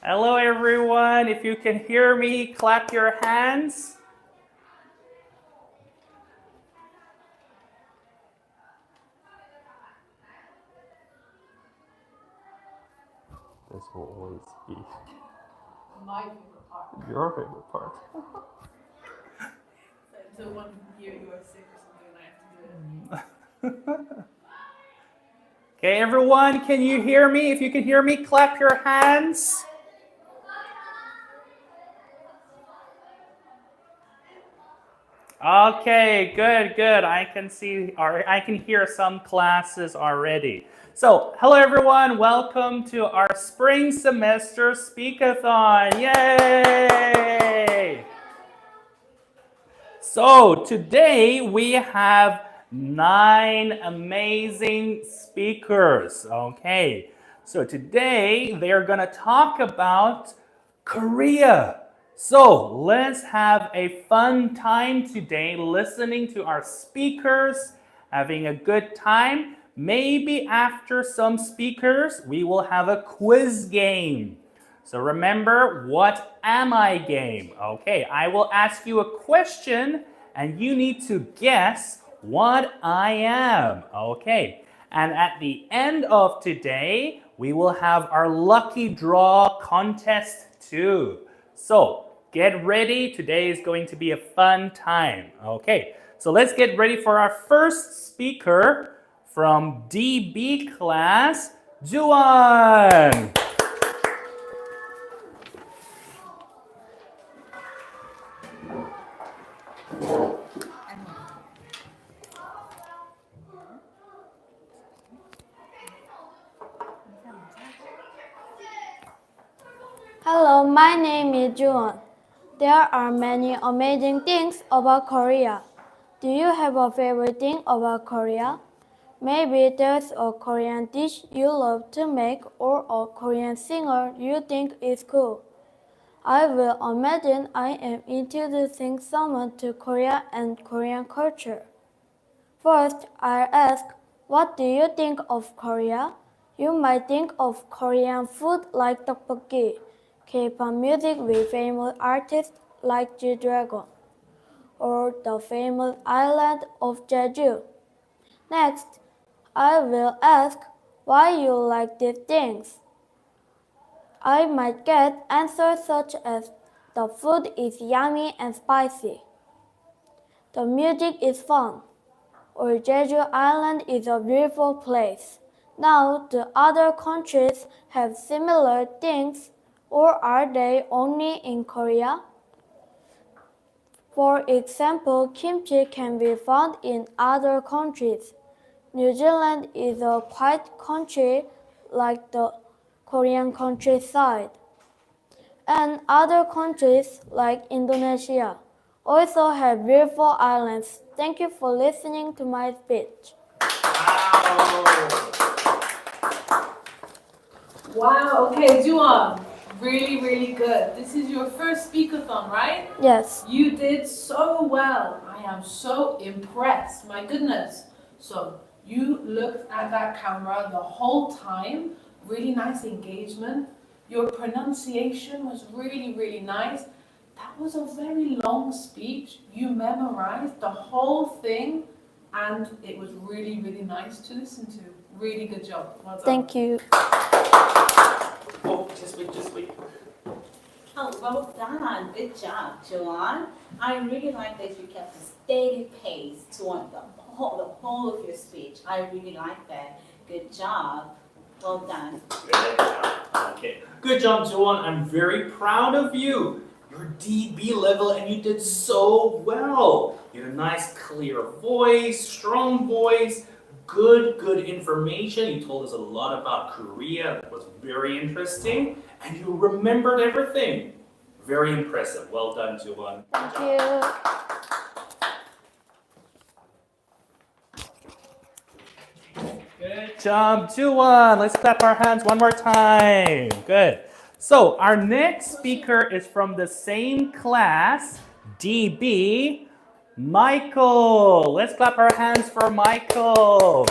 Hello everyone, if you can hear me, clap your hands. This will always be my favorite part. your favorite part. So one year you are sick or something and I have to do it. Okay, everyone, can you hear me? If you can hear me, clap your hands. Okay, good. I can hear some classes already. So, hello everyone, welcome to our spring semester speakathon. Yay! So, today we have 9 amazing speakers. Okay. So, today they're going to talk about Korea. So, let's have a fun time today listening to our speakers, having a good time. Maybe after some speakers, we will have a quiz game. So remember, what am I game? Okay, I will ask you a question and you need to guess what I am. Okay, and at the end of today, we will have our lucky draw contest too. So get ready, today is going to be a fun time. Okay, so let's get ready for our first speaker from DB class, Juan. Hello, my name is Juan. There are many amazing things about Korea. Do you have a favorite thing about Korea? Maybe there's a Korean dish you love to make or a Korean singer you think is cool. I will imagine I am introducing someone to Korea and Korean culture. First, I'll ask, what do you think of Korea? You might think of Korean food like tteokbokki, K-pop music with famous artists like G-Dragon, or the famous island of Jeju. Next, I will ask why you like these things. I might get answers such as the food is yummy and spicy, the music is fun, or Jeju Island is a beautiful place. Now, do other countries have similar things, or are they only in Korea? For example, kimchi can be found in other countries. New Zealand is a quiet country like the Korean countryside. And other countries like Indonesia also have beautiful islands. Thank you for listening to my speech. Wow, okay, Juan, really good. This is your first speakathon, right? Yes. You did so well. I am so impressed, my goodness. So you looked at that camera the whole time, really nice engagement. Your pronunciation was really nice. That was a very long speech. You memorized the whole thing and it was really nice to listen to. Really good job. Well done. Thank you. Oh, just wait. Oh, well done. Good job, Joanne. I really like that you kept a steady pace toward the whole of your speech. I really like that. Good job. Well done. Good job. Okay. Good job, Juan. I'm very proud of you. You're DB level and you did so well. You had a nice clear voice, strong voice, good information. You told us a lot about Korea. That was very interesting. And you remembered everything. Very impressive. Well done, Juan. Thank you. Good job, Juan. Let's clap our hands one more time. Good. So our next speaker is from the same class, DB, Michael. Let's clap our hands for Michael.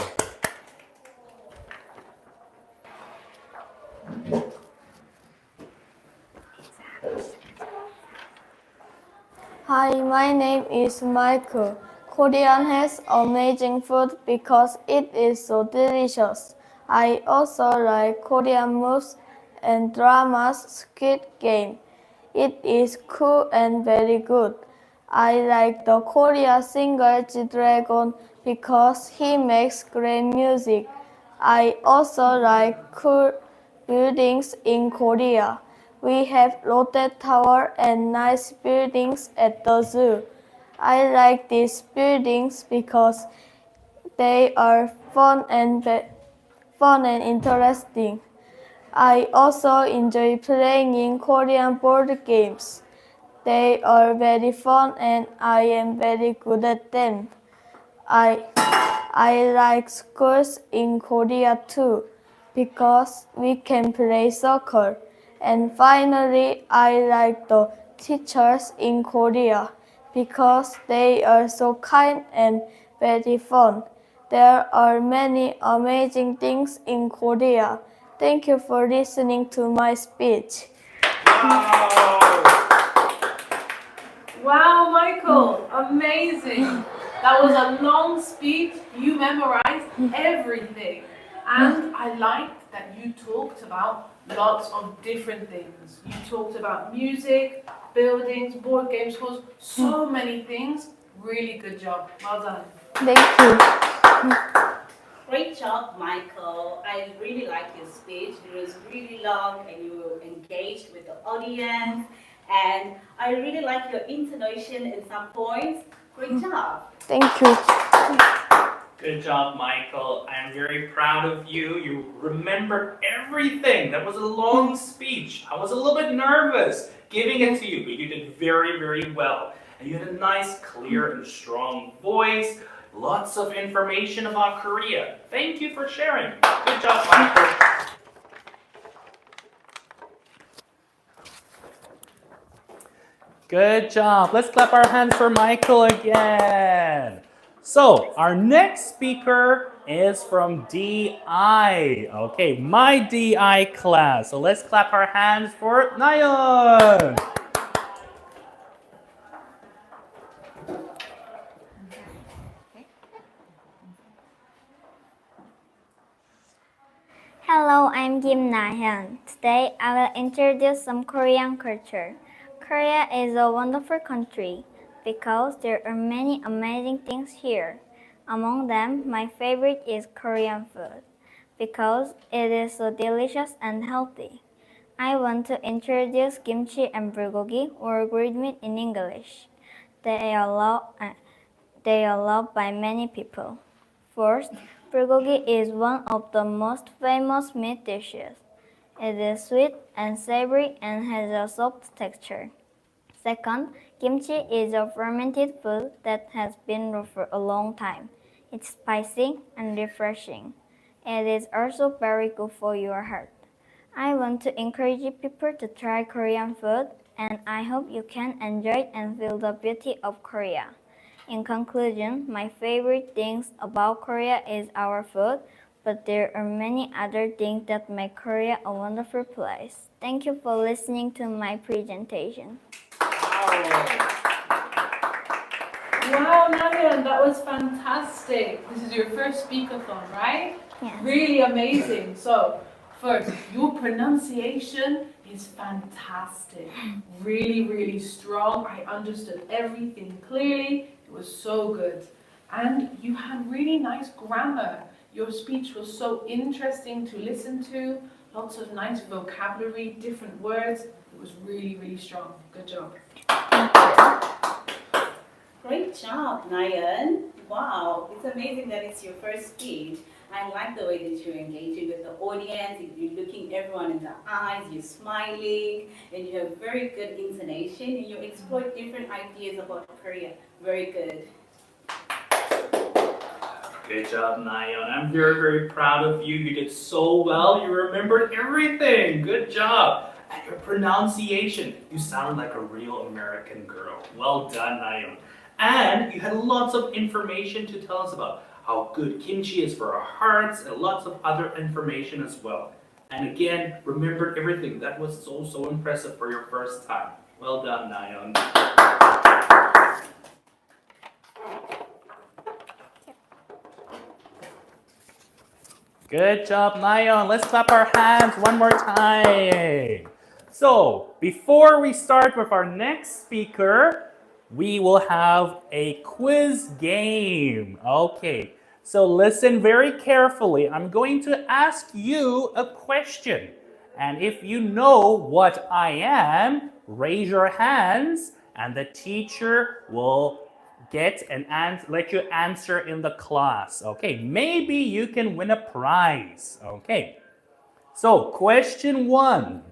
Hi, my name is Michael. Korean has amazing food because it is so delicious. I also like Korean movies and dramas, Squid Game. It is cool and very good. I like the Korean singer G-Dragon because he makes great music. I also like cool buildings in Korea. We have Lotte Tower and nice buildings at the zoo. I like these buildings because they are fun and interesting. I also enjoy playing in Korean board games. They are very fun and I am very good at them. I I like schools in Korea too because we can play soccer. And finally, I like the teachers in Korea because they are so kind and very fun. There are many amazing things in Korea. Thank you for listening to my speech. Wow! Wow, Michael, amazing. That was a long speech. You memorized everything. And I liked that you talked about lots of different things. You talked about music, buildings, board games, schools, so many things. Really good job. Well done. Thank you. Great job, Michael. I really liked your speech. It was really long and you were engaged with the audience. And I really like your intonation in some points. Great job. Thank you. Good job, Michael. I'm very proud of you. You remembered everything. That was a long speech. I was a little bit nervous giving it to you, but you did very, very well. And you had a nice, clear, and strong voice. Lots of information about Korea. Thank you for sharing. Good job, Michael. Good job. Let's clap our hands for Michael again. So, our next speaker is from DI. Okay, my DI class. So, let's clap our hands for Nayeon. Hello, I'm Kim Na-hyun. Today, I will introduce some Korean culture. Korea is a wonderful country because there are many amazing things here. Among them, my favorite is Korean food because it is so delicious and healthy. I want to introduce kimchi and bulgogi, or grilled meat in English. They are loved by many people. First, bulgogi is one of the most famous meat dishes. It is sweet and savory and has a soft texture. Second, kimchi is a fermented food that has been raw for a long time. It's spicy and refreshing. It is also very good for your health. I want to encourage people to try Korean food, and I hope you can enjoy it and feel the beauty of Korea. In conclusion, my favorite things about Korea is our food, but there are many other things that make Korea a wonderful place. Thank you for listening to my presentation. Wow, Nayeon, that was fantastic. This is your first speakathon, right? Yes. Really amazing. So, first, your pronunciation is fantastic. Really, really strong. I understood everything clearly. It was so good. And you had really nice grammar. Your speech was so interesting to listen to. Lots of nice vocabulary, different words. It was really, really strong. Good job. Great job, Nayan. Wow, it's amazing that it's your first speech. I like the way that you're engaging with the audience, you're looking everyone in the eyes, you're smiling, and you have very good intonation, and you exploit different ideas about Korea. Very good. Good job, Nayeon. I'm very, very proud of you. You did so well. You remembered everything. Good job. And your pronunciation, you sound like a real American girl. Well done, Nayeon. And you had lots of information to tell us about how good kimchi is for our hearts and lots of other information as well. And again, remembered everything. That was so impressive for your first time. Well done, Nayeon. Good job, Nayeon. Let's clap our hands one more time. So, before we start with our next speaker, we will have a quiz game. Okay, so listen very carefully. I'm going to ask you a question. And if you know what I am, raise your hands and the teacher will get and let you answer in the class. Okay, maybe you can win a prize. Okay, so question 1.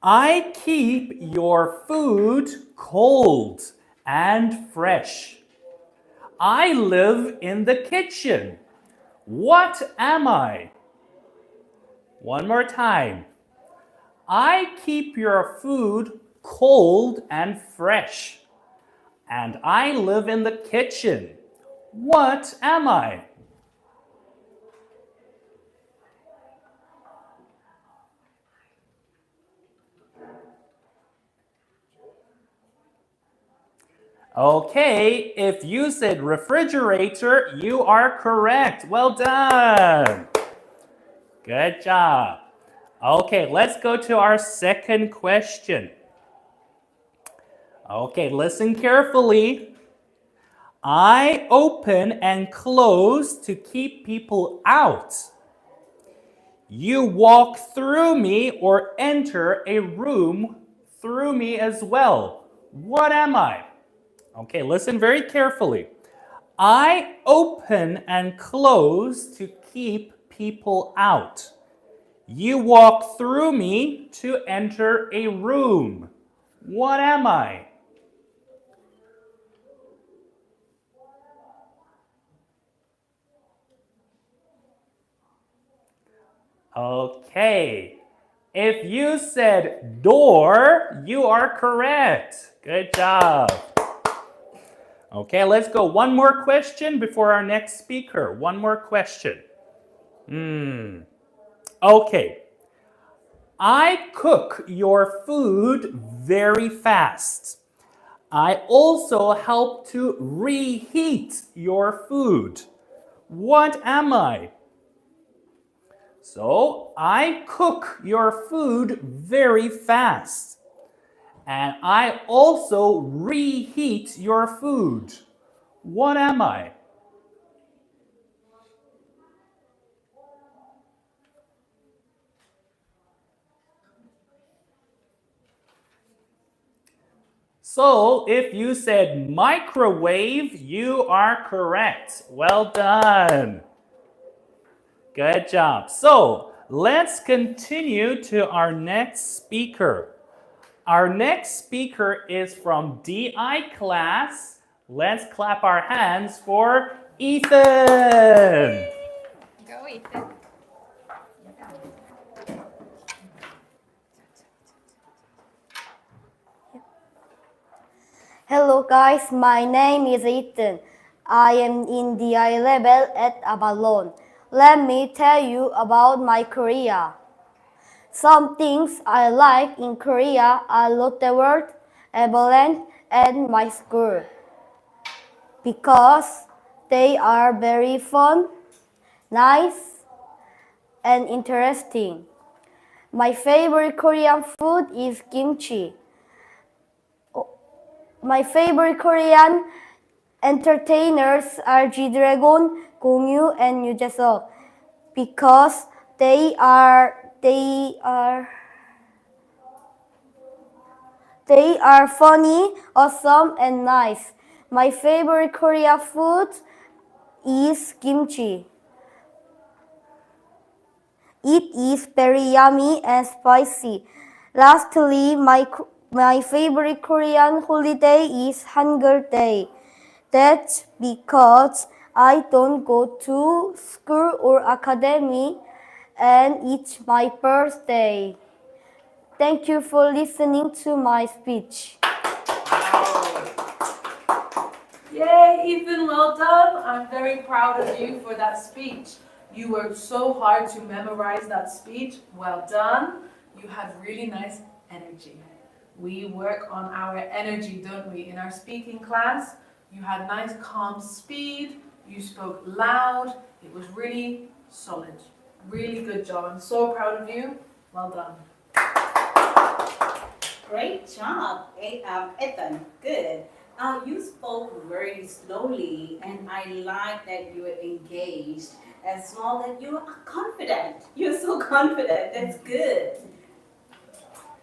I keep your food cold and fresh. I live in the kitchen. What am I? One more time. I keep your food cold and fresh. And I live in the kitchen. What am I? Okay, if you said refrigerator, you are correct. Well done. Good job. Okay, let's go to our second question. Okay, listen carefully. I open and close to keep people out. You walk through me or enter a room through me as well. What am I? Okay, listen very carefully. I open and close to keep people out. You walk through me to enter a room. What am I? Okay. If you said door, you are correct. Good job. Okay, let's go. One more question before our next speaker. One more question. Okay. I cook your food very fast. I also help to reheat your food. What am I? So, I cook your food very fast. And I also reheat your food. What am I? So, if you said microwave, you are correct. Well done. Good job. So, let's continue to our next speaker. Our next speaker is from DI class. Let's clap our hands for Ethan. Go, Ethan. Hello guys, my name is Ethan. I am in the I level at Abalone. Let me tell you about my Korea. Some things I like in Korea are Lotte World, Everland, and my school. Because they are very fun, nice, and interesting. My favorite Korean food is kimchi. My favorite Korean entertainers are G-Dragon, Gongyu, and Yoo Jae-seok because they are funny, awesome, and nice. My favorite Korean food is kimchi. It is very yummy and spicy. Lastly, my favorite Korean holiday is Hangul Day. That's because I don't go to school or academy and it's my birthday. Thank you for listening to my speech. Yay, Ethan, well done. I'm very proud of you for that speech. You worked so hard to memorize that speech. Well done. You had really nice energy. We work on our energy, don't we, in our speaking class? You had nice calm speed. You spoke loud. It was really solid. Really good job. I'm so proud of you. Well done. Great job, Ethan. Good. You spoke very slowly, and I like that you were engaged as well. That you are confident. You're so confident. That's good.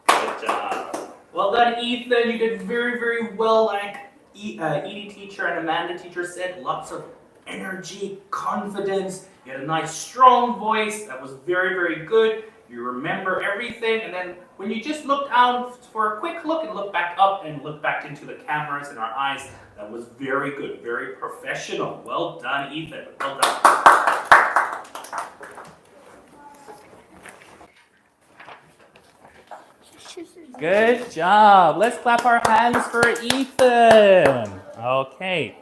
Good job. Well done, Ethan. You did very, very well. Like Edie teacher and Amanda teacher said, lots of energy, confidence. You had a nice, strong voice. That was very, very good. You remember everything. And then when you just looked out for a quick look and look back up and look back into the cameras in our eyes, that was very good, very professional. Well done, Ethan. Well done. Good job. Let's clap our hands for Ethan. Okay.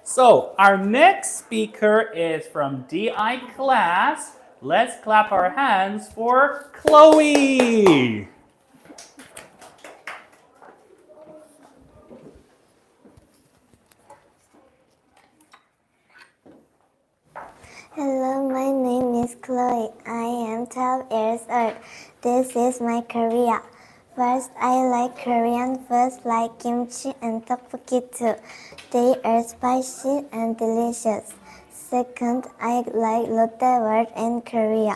So our next speaker is from DI class. Let's clap our hands for Chloe. Hello, my name is Chloe. I am 12 years old. This is my Korea. First, I like Korean foods like kimchi and tteokbokki too. They are spicy and delicious. Second, I like Lotte World in Korea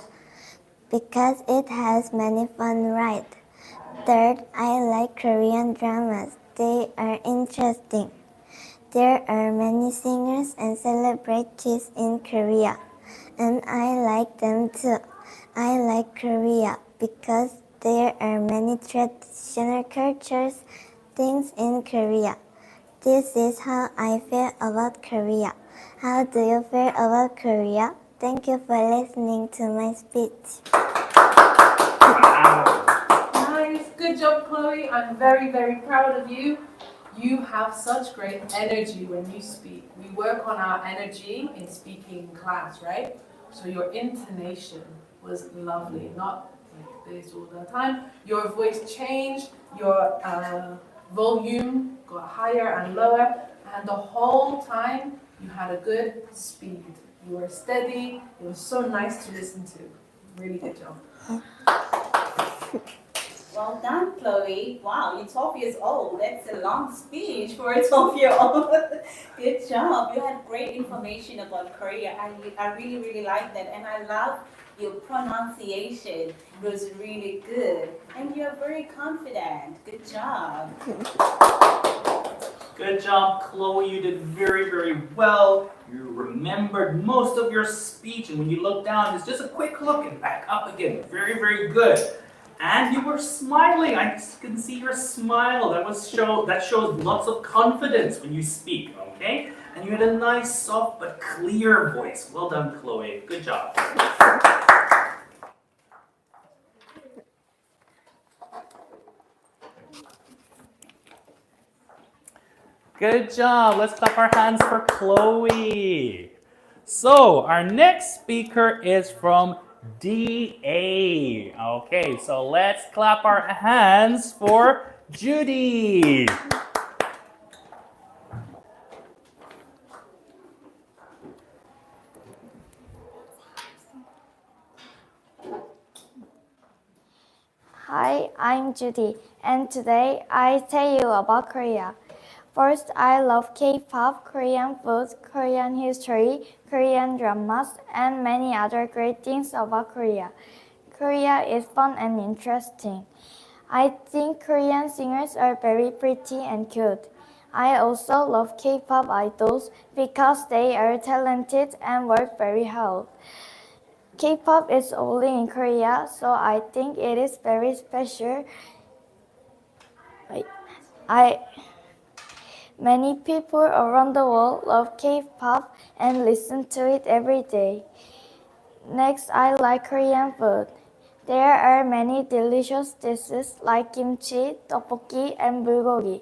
because it has many fun rides. Third, I like Korean dramas. They are interesting. There are many singers and celebrities in Korea, and I like them too. I like Korea because there are many traditional cultures, things in Korea. This is how I feel about Korea. How do you feel about Korea? Thank you for listening to my speech. Wow. Nice. Good job, Chloe. I'm very, very proud of you. You have such great energy when you speak. We work on our energy in speaking in class, right? So your intonation was lovely, not like this all the time. Your voice changed, your volume got higher and lower, and the whole time you had a good speed. You were steady. It was so nice to listen to. Really good job. Well done, Chloe. Wow, you're 12 years old. That's a long speech for a 12-year-old. Good job. You had great information about Korea. I really, really like that. And I love your pronunciation. It was really good. And you're very confident. Good job. Good job, Chloe. You did very, very well. You remembered most of your speech, and when you look down, it's just a quick look and back up again. Very, very good. And you were smiling. I can see your smile. That shows lots of confidence when you speak, okay? And you had a nice, soft but clear voice. Well done, Chloe. Good job. Good job. Let's clap our hands for Chloe. So our next speaker is from DA. Okay, so let's clap our hands for Judy. Hi, I'm Judy, and today I tell you about Korea. First, I love K-pop, Korean food, Korean history, Korean dramas, and many other great things about Korea. Korea is fun and interesting. I think Korean singers are very pretty and cute. I also love K-pop idols because they are talented and work very hard. K-pop is only in Korea, so I think it is very special. Many people around the world love K-pop and listen to it every day. Next, I like Korean food. There are many delicious dishes like kimchi, tteokbokki, and bulgogi.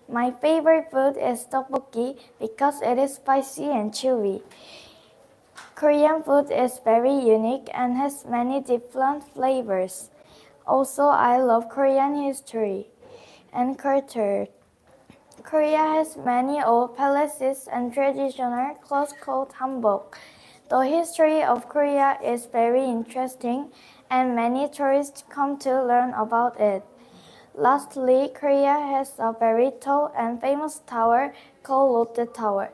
My favorite food is tteokbokki because it is spicy and chewy. Korean food is very unique and has many different flavors. Also, I love Korean history and culture. Korea has many old palaces and traditional clothes called hanbok. The history of Korea is very interesting and many tourists come to learn about it. Lastly, Korea has a very tall and famous tower called Lotte Tower.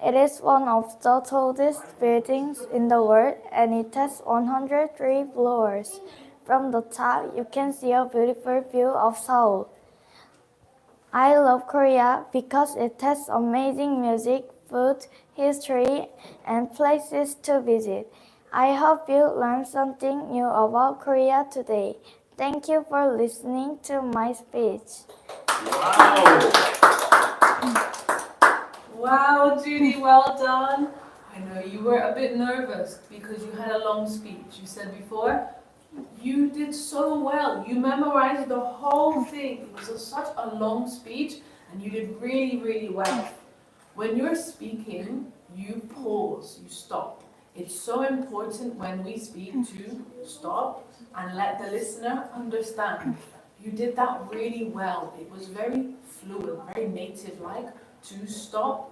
It is one of the tallest buildings in the world and it has 103 floors. From the top, you can see a beautiful view of Seoul. I love Korea because it has amazing music, food, history, and places to visit. I hope you learned something new about Korea today. Thank you for listening to my speech. Wow. Wow, Judy, well done. I know you were a bit nervous because you had a long speech. You said before, you did so well. You memorized the whole thing. It was such a long speech and you did really, really well. When you're speaking, you pause, you stop. It's so important when we speak to stop and let the listener understand. You did that really well. It was very fluid, very native-like to stop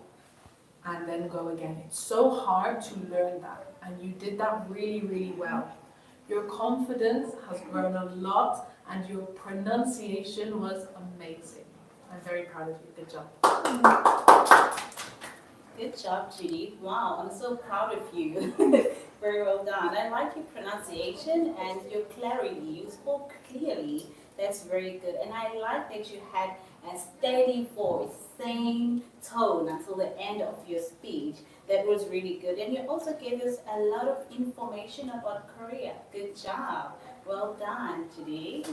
and then go again. It's so hard to learn that, and you did that really, really well. Your confidence has grown a lot, and your pronunciation was amazing. I'm very proud of you. Good job. Good job, Judy. Wow, I'm so proud of you. Very well done. I like your pronunciation and your clarity. You spoke clearly. That's very good. And I like that you had a steady voice, same tone until the end of your speech. That was really good. And you also gave us a lot of information about Korea. Good job. Well done, Judy.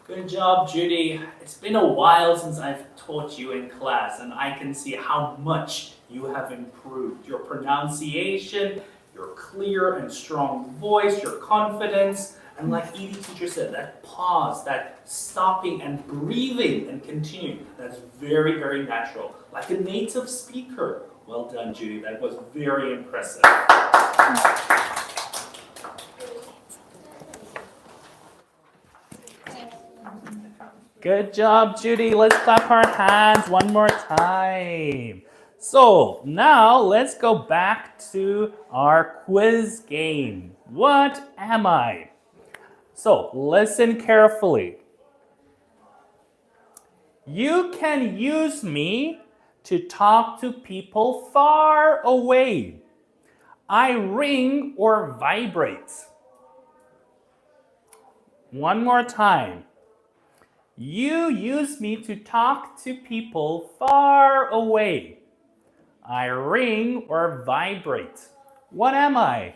Good job, Judy. It's been a while since I've taught you in class, and I can see how much you have improved. Your pronunciation, your clear and strong voice, your confidence, and like Edie teacher said, that pause, that stopping and breathing and continuing, that's very, very natural. Like a native speaker. Well done, Judy. That was very impressive. Good job, Judy. Let's clap our hands one more time. So now let's go back to our quiz game. What am I? So listen carefully. You can use me to talk to people far away. I ring or vibrate. One more time. You use me to talk to people far away. I ring or vibrate. What am I?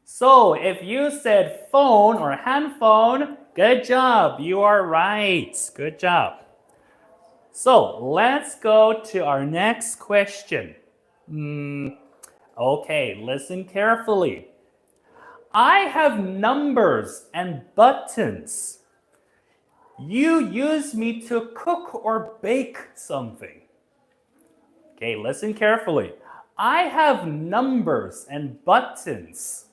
So if you said phone or handphone, good job. You are right. Good job. So let's go to our next question. Okay, listen carefully. I have numbers and buttons. You use me to cook or bake something. Okay, listen carefully. I have numbers and buttons.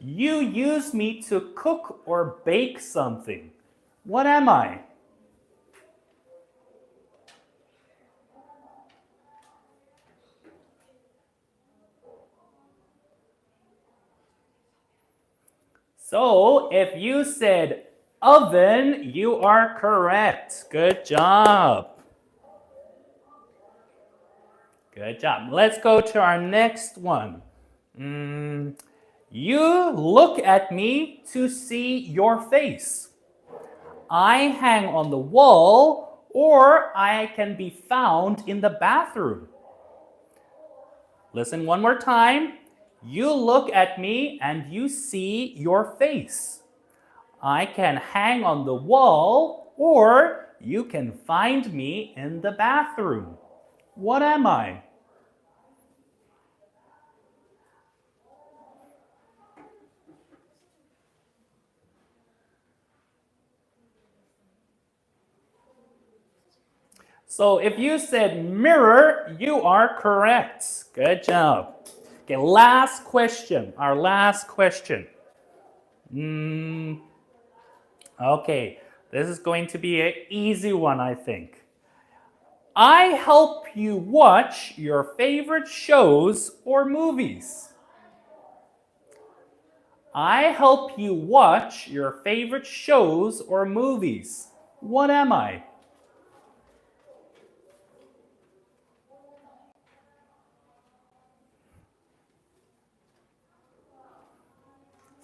You use me to cook or bake something. What am I? So, if you said oven, you are correct. Good job. Good job. Let's go to our next one. You look at me to see your face. I hang on the wall, or I can be found in the bathroom. Listen one more time. You look at me and you see your face. I can hang on the wall, or you can find me in the bathroom. What am I? So if you said mirror, you are correct. Good job. Okay, last question. Our last question. Okay, this is going to be an easy one, I think. I help you watch your favorite shows or movies. I help you watch your favorite shows or movies. What am I?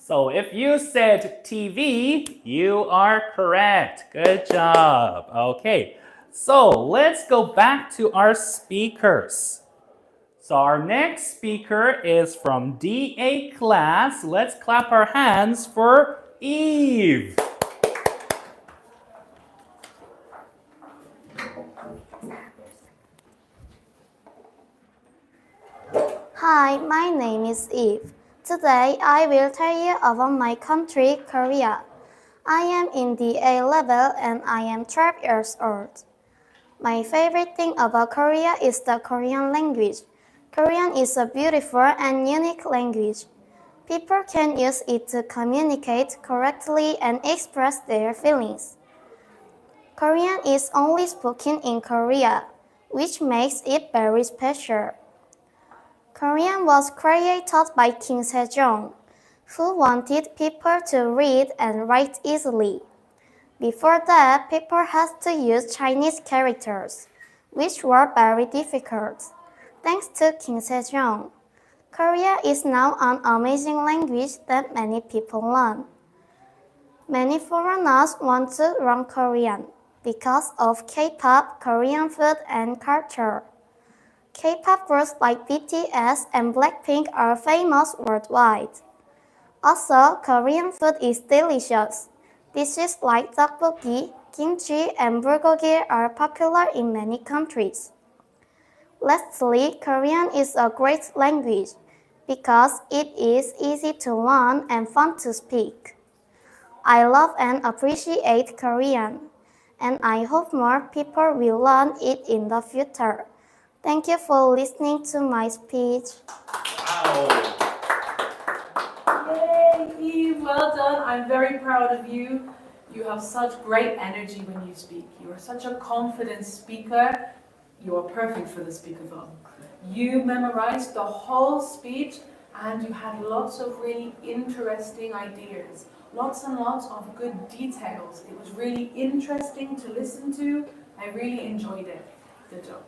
So if you said TV, you are correct. Good job. Okay, so let's go back to our speakers. So our next speaker is from DA class. Let's clap our hands for Eve. Hi, my name is Eve. Today I will tell you about my country, Korea. I am in the A level and I am 12 years old. My favorite thing about Korea is the Korean language. Korean is a beautiful and unique language. People can use it to communicate correctly and express their feelings. Korean is only spoken in Korea, which makes it very special. Korean was created by King Sejong, who wanted people to read and write easily. Before that, people had to use Chinese characters, which were very difficult. Thanks to King Sejong, Korea is now an amazing language that many people learn. Many foreigners want to learn Korean because of K-pop, Korean food, and culture. K-pop groups like BTS and Blackpink are famous worldwide. Also, Korean food is delicious. Dishes like tteokbokki, kimchi, and bulgogi are popular in many countries. Lastly, Korean is a great language because it is easy to learn and fun to speak. I love and appreciate Korean, and I hope more people will learn it in the future. Thank you for listening to my speech. Wow. Yay, Eve, well done. I'm very proud of you. You have such great energy when you speak. You are such a confident speaker. You are perfect for the speakerphone. You memorized the whole speech and you had lots of really interesting ideas. Lots and lots of good details. It was really interesting to listen to. I really enjoyed it. Good job.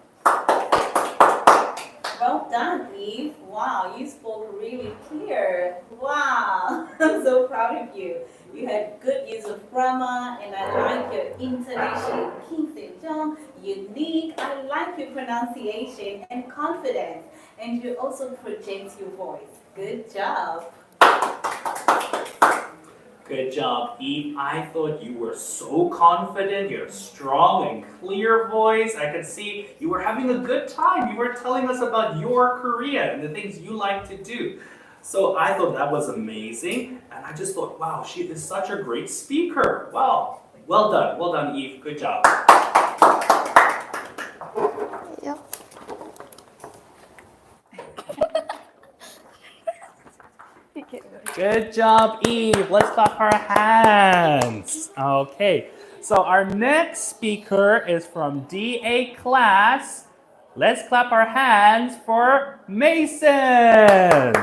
Well done, Eve. Wow, you spoke really clear. Wow, I'm so proud of you. You had good use of grammar, and I like your intonation. King Sejong, unique. I like your pronunciation and confidence. And you also project your voice. Good job. Good job, Eve. I thought you were so confident. You had a strong and clear voice. I could see you were having a good time. You were telling us about your Korea and the things you like to do. So I thought that was amazing. And I just thought, wow, she is such a great speaker. Wow. Well done. Well done, Eve. Good job. Yep. Good job, Eve. Let's clap our hands. Okay, so our next speaker is from DA class. Let's clap our hands for Mason.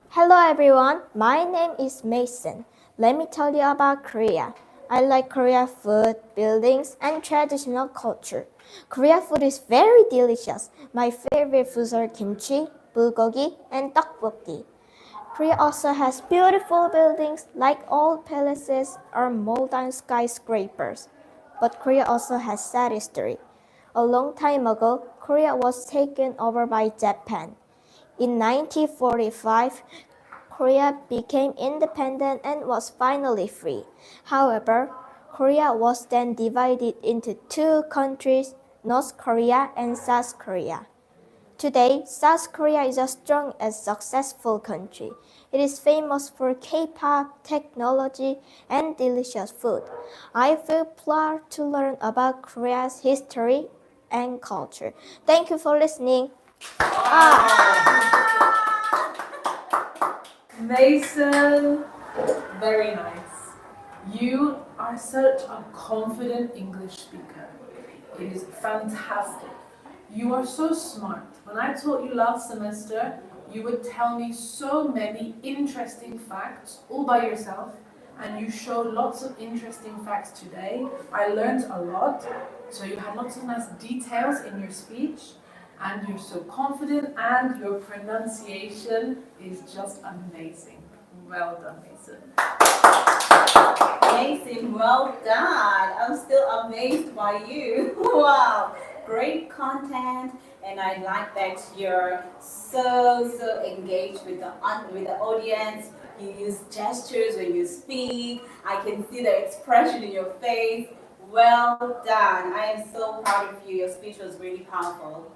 Hello everyone, my name is Mason. Let me tell you about Korea. I like Korea food, buildings, and traditional culture. Korea food is very delicious. My favorite foods are kimchi, bulgogi, and tteokbokki. Korea also has beautiful buildings like old palaces or modern skyscrapers. But Korea also has sad history. A long time ago, Korea was taken over by Japan. In 1945, Korea became independent and was finally free. However, Korea was then divided into two countries, North Korea and South Korea. Today, South Korea is a strong and successful country. It is famous for K-pop, technology, and delicious food. I feel proud to learn about Korea's history and culture. Thank you for listening. Mason, very nice. You are such a confident English speaker. It is fantastic. You are so smart. When I taught you last semester, you would tell me so many interesting facts all by yourself, and you showed lots of interesting facts today. I learned a lot, so you had lots of nice details in your speech, and you're so confident, and your pronunciation is just amazing. Well done, Mason. Amazing, well done. I'm still amazed by you. Wow, great content, and I like that you're so engaged with the audience. You use gestures when you speak. I can see the expression in your face. Well done. I am so proud of you. Your speech was really powerful.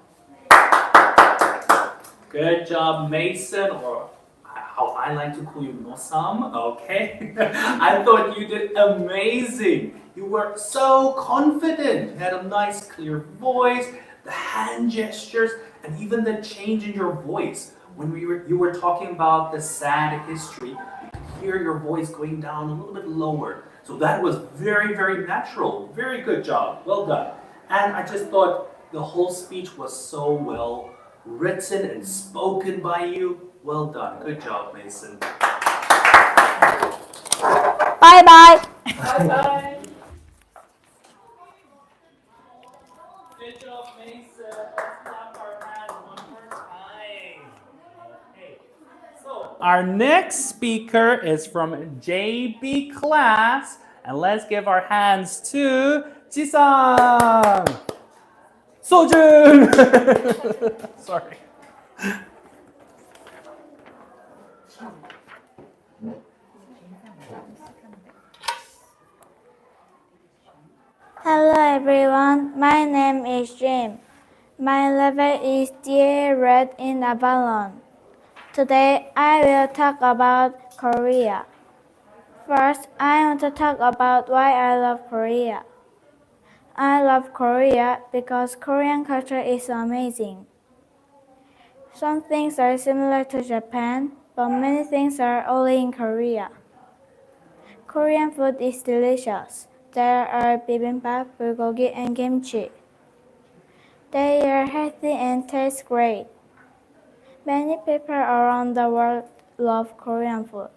Good job, Mason, or how I like to call you, Nosam. Okay, I thought you did amazing. You were so confident. You had a nice, clear voice, the hand gestures, and even the change in your voice. When you were talking about the sad history, you could hear your voice going down a little bit lower. So that was very, very natural. Very good job. Well done. And I just thought the whole speech was so well written and spoken by you. Well done. Good job, Mason. Bye-bye. Bye-bye. Good job, Mason. Let's clap our hands one more time. Okay. So, our next speaker is from JB class. And let's give our hands to Jisung. Sojun. Sorry. Hello everyone, my name is Jim. My level is Dear Red in a Balloon. Today I will talk about Korea. First, I want to talk about why I love Korea. I love Korea because Korean culture is amazing. Some things are similar to Japan, but many things are only in Korea. Korean food is delicious. There are bibimbap, bulgogi, and kimchi. They are healthy and taste great. Many people around the world love Korean food.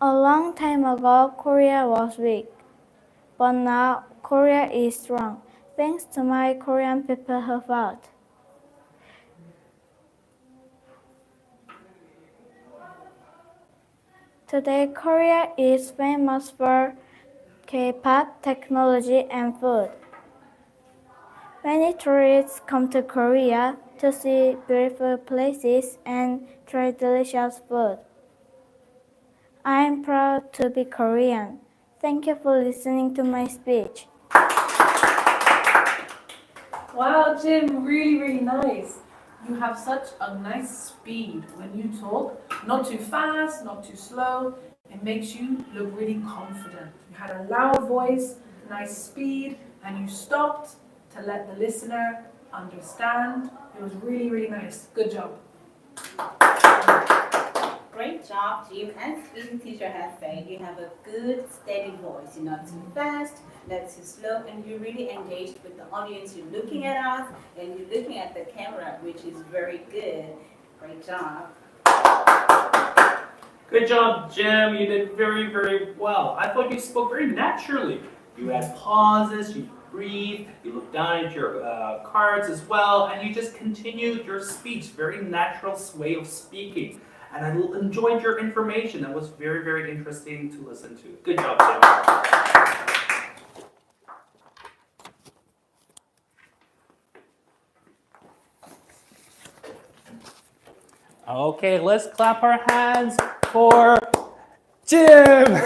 A long time ago, Korea was weak, but now Korea is strong, thanks to my Korean people who fought. Today, Korea is famous for K-pop, technology, and food. Many tourists come to Korea to see beautiful places and try delicious food. I am proud to be Korean. Thank you for listening to my speech. Wow, Jim, really, really nice. You have such a nice speed when you talk. Not too fast, not too slow. It makes you look really confident. You had a loud voice, nice speed, and you stopped to let the listener understand. It was really, really nice. Good job. Great job, Jim. As the teacher has said, you have a good, steady voice. You're not too fast, not too slow, and you're really engaged with the audience. You're looking at us, and you're looking at the camera, which is very good. Great job. Good job, Jim. You did very, very well. I thought you spoke very naturally. You had pauses, you breathed, you looked down at your cards as well, and you just continued your speech. Very natural way of speaking. And I enjoyed your information. That was very, very interesting to listen to. Good job, Jim. Okay, let's clap our hands for Jim.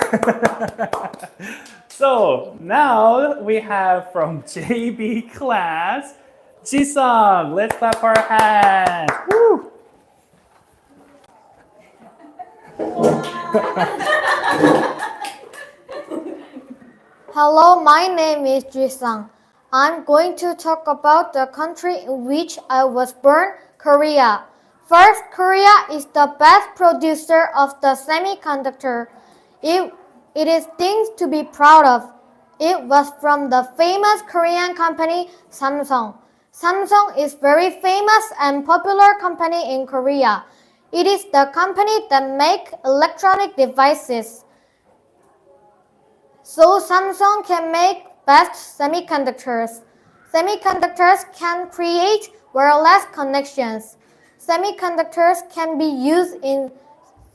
So now we have from JB class, Jisung, let's clap our hands. Woo. Hello, my name is Jisung. I'm going to talk about the country in which I was born, Korea. First, Korea is the best producer of the semiconductor. It is things to be proud of. It was from the famous Korean company Samsung. Samsung is very famous and popular company in Korea. It is the company that make electronic devices. So Samsung can make best semiconductors. Semiconductors can create wireless connections. Semiconductors can be used in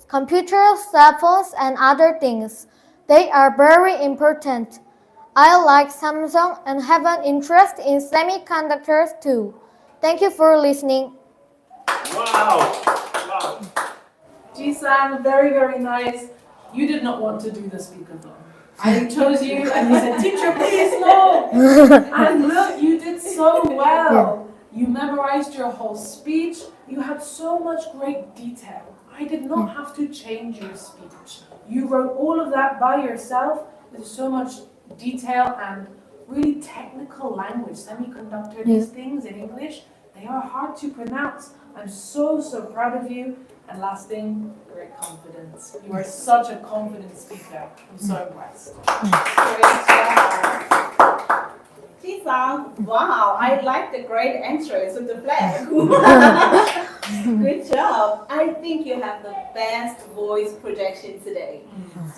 computers, cell phones, and other things. They are very important. I like Samsung and have an interest in semiconductors too. Thank you for listening. Wow. Wow. Jisan, very, very nice. You did not want to do the speakerphone. I chose you and you said, teacher, please, no. And look, you did so well. You memorized your whole speech. You had so much great detail. I did not have to change your speech. You wrote all of that by yourself with so much detail and really technical language. Semiconductor, these things in English, they are hard to pronounce. I'm so, so proud of you. And last thing, great confidence. You are such a confident speaker. I'm so impressed. Great job. Jisung, wow, I like the great entrance with the flag. Good job. I think you have the best voice projection today.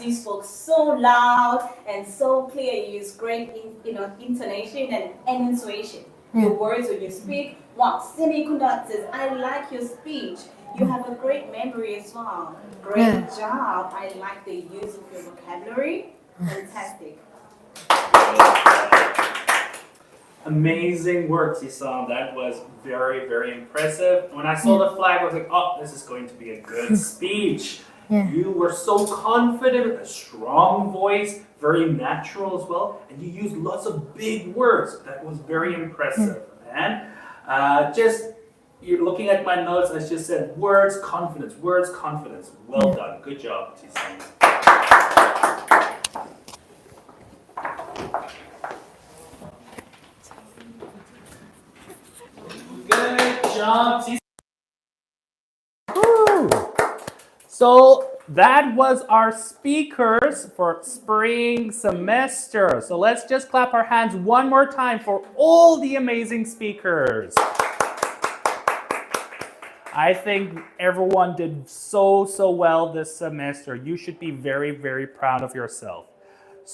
You spoke so loud and so clear. You use great intonation and enunciation. Your words when you speak, wow, semiconductors. I like your speech. You have a great memory as well. Great job. I like the use of your vocabulary. Fantastic. Amazing work, Jisung. That was very, very impressive. When I saw the flag, I was like, oh, this is going to be a good speech. You were so confident, a strong voice, very natural as well, and you used lots of big words. That was very impressive. And you're looking at my notes, I just said words, confidence, words, confidence. Well done. Good job, Jisung. Good job, Jisung. So that was our speakers for spring semester. So let's just clap our hands one more time for all the amazing speakers. I think everyone did so well this semester. You should be very, very proud of yourself.